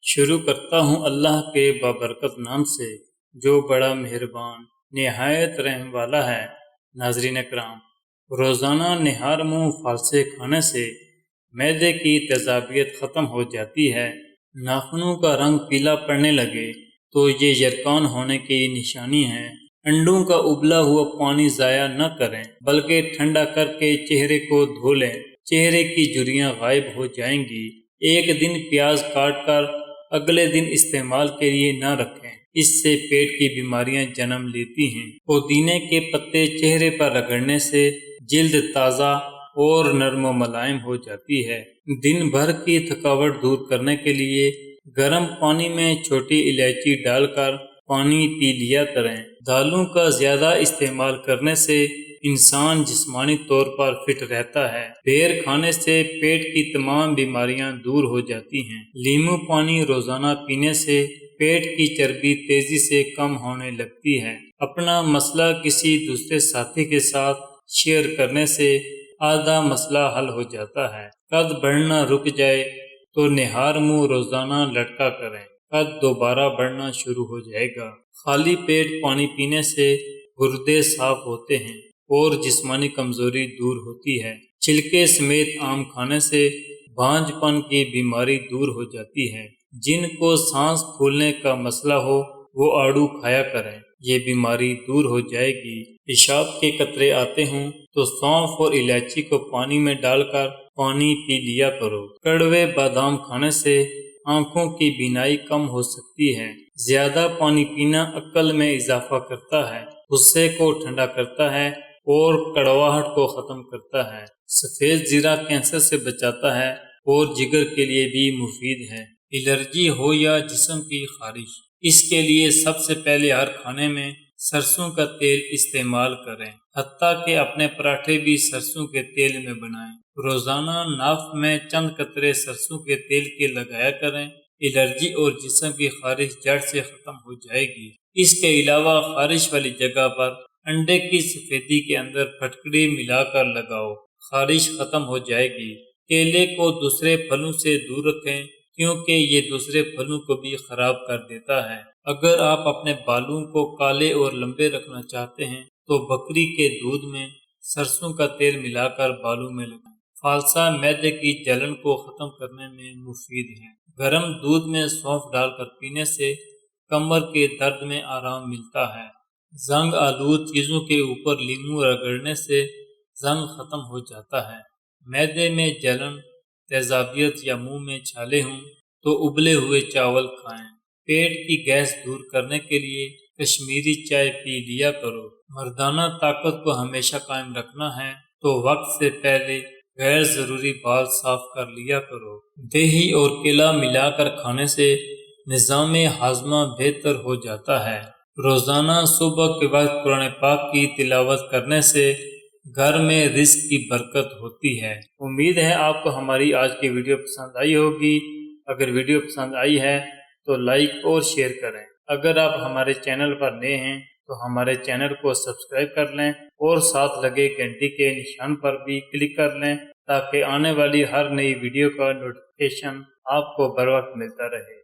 شروع کرتا ہوں اللہ کے بابرکت نام سے جو بڑا مہربان نہایت رحم والا ہے۔ ناظرین اکرام، روزانہ نہار منہ فالسے کھانے سے معدے کی تیزابیت ختم ہو جاتی ہے۔ ناخنوں کا رنگ پیلا پڑنے لگے تو یہ یرقان ہونے کی نشانی ہے۔ انڈوں کا ابلا ہوا پانی ضائع نہ کریں بلکہ ٹھنڈا کر کے چہرے کو دھو لیں، چہرے کی جھریاں غائب ہو جائیں گی۔ ایک دن پیاز کاٹ کر اگلے دن استعمال کے لیے نہ رکھیں، اس سے پیٹ کی بیماریاں جنم لیتی ہیں۔ پودینے کے پتے چہرے پر رگڑنے سے جلد تازہ اور نرم و ملائم ہو جاتی ہے۔ دن بھر کی تھکاوٹ دور کرنے کے لیے گرم پانی میں چھوٹی الائچی ڈال کر پانی پی لیا کریں۔ دالوں کا زیادہ استعمال کرنے سے انسان جسمانی طور پر فٹ رہتا ہے۔ بیر کھانے سے پیٹ کی تمام بیماریاں دور ہو جاتی ہیں۔ لیموں پانی روزانہ پینے سے پیٹ کی چربی تیزی سے کم ہونے لگتی ہے۔ اپنا مسئلہ کسی دوسرے ساتھی کے ساتھ شیئر کرنے سے آدھا مسئلہ حل ہو جاتا ہے۔ قد بڑھنا رک جائے تو نہار منہ روزانہ لٹکا کریں، قد دوبارہ بڑھنا شروع ہو جائے گا۔ خالی پیٹ پانی پینے سے گردے صاف ہوتے ہیں اور جسمانی کمزوری دور ہوتی ہے۔ چھلکے سمیت آم کھانے سے بھانج پن کی بیماری دور ہو جاتی ہے۔ جن کو سانس پھولنے کا مسئلہ ہو وہ آڑو کھایا کریں، یہ بیماری دور ہو جائے گی۔ پیشاب کے قطرے آتے ہوں تو سونف اور الائچی کو پانی میں ڈال کر پانی پی لیا کرو۔ کڑوے بادام کھانے سے آنکھوں کی بینائی کم ہو سکتی ہے۔ زیادہ پانی پینا عقل میں اضافہ کرتا ہے، غصے کو ٹھنڈا کرتا ہے اور کڑواہٹ کو ختم کرتا ہے۔ سفید زیرہ کینسر سے بچاتا ہے اور جگر کے لیے بھی مفید ہے۔ الرجی ہو یا جسم کی خارش، اس کے لیے سب سے پہلے ہر کھانے میں سرسوں کا تیل استعمال کریں، حتیٰ کہ اپنے پراٹھے بھی سرسوں کے تیل میں بنائیں۔ روزانہ ناک میں چند قطرے سرسوں کے تیل کے لگایا کریں، الرجی اور جسم کی خارش جڑ سے ختم ہو جائے گی۔ اس کے علاوہ خارش والی جگہ پر انڈے کی سفیدی کے اندر پھٹکڑی ملا کر لگاؤ، خارش ختم ہو جائے گی۔ کیلے کو دوسرے پھلوں سے دور رکھیں کیونکہ یہ دوسرے پھلوں کو بھی خراب کر دیتا ہے۔ اگر آپ اپنے بالوں کو کالے اور لمبے رکھنا چاہتے ہیں تو بکری کے دودھ میں سرسوں کا تیل ملا کر بالوں میں لگائیں۔ فالسا معدے کی جلن کو ختم کرنے میں مفید ہے۔ گرم دودھ میں سونف ڈال کر پینے سے کمر کے درد میں آرام ملتا ہے۔ زنگ آلود چیزوں کے اوپر لیموں رگڑنے سے زنگ ختم ہو جاتا ہے۔ معدے میں جلن، تیزابیت یا منہ میں چھالے ہوں تو ابلے ہوئے چاول کھائیں۔ پیٹ کی گیس دور کرنے کے لیے کشمیری چائے پی لیا کرو۔ مردانہ طاقت کو ہمیشہ قائم رکھنا ہے تو وقت سے پہلے غیر ضروری بال صاف کر لیا کرو۔ دہی اور کیلا ملا کر کھانے سے نظام ہاضمہ بہتر ہو جاتا ہے۔ روزانہ صبح کے وقت قرآن پاک کی تلاوت کرنے سے گھر میں رزق کی برکت ہوتی ہے۔ امید ہے آپ کو ہماری آج کی ویڈیو پسند آئی ہوگی۔ اگر ویڈیو پسند آئی ہے تو لائک اور شیئر کریں۔ اگر آپ ہمارے چینل پر نئے ہیں تو ہمارے چینل کو سبسکرائب کر لیں اور ساتھ لگے گھنٹی کے نشان پر بھی کلک کر لیں تاکہ آنے والی ہر نئی ویڈیو کا نوٹیفیکیشن آپ کو بر وقت ملتا رہے۔